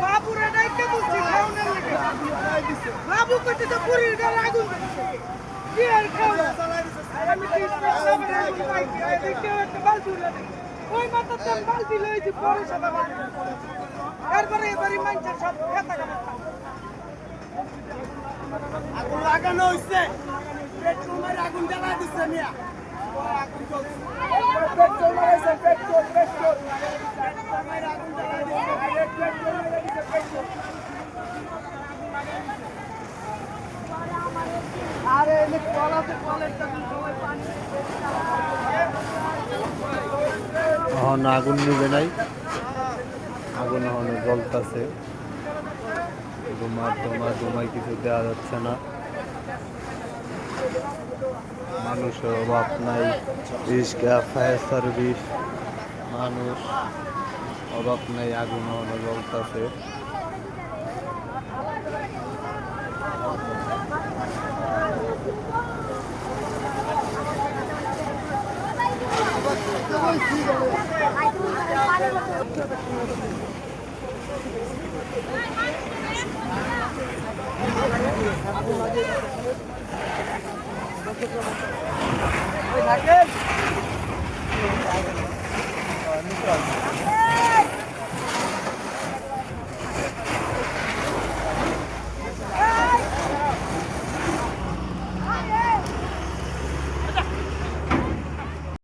বাবুরা ডাইকে বলছি খাওনের লাগে বাবু কইতে তো পুরীর গাল আগুন কি আর খাও আমি কি সামনে আগুন পাইছি এদিকে একটা বালতি উড়া ওই মাথা তেল বালতি লইছি পরে সাদা বালতি তারপরে এবারে মাইন্ডসেট সব খেতা খাতা আগুন লাগানো হইছে পেট্রোলের আগুন জ্বালা দিছে মিয়া আগুন জ্বলছে পেট্রোল মারাইছে পেট্রোল পেট্রোলের আগুন জ্বালা দিছে পেট্রোল মারাইছে পেট্রোল আরে এনে কলাতে কলের তখন সবাই পানি এখন আগুন নিবে নাই, আগুন এখন জ্বলতেছে। ধোঁয়ায় কিছু দেওয়া যাচ্ছে না। মানুষের অভাব নাই, রিক্সা ফায়ার সার্ভিস মানুষ অভাব নাই, আগুন এখন জ্বলতেছে। থাকেন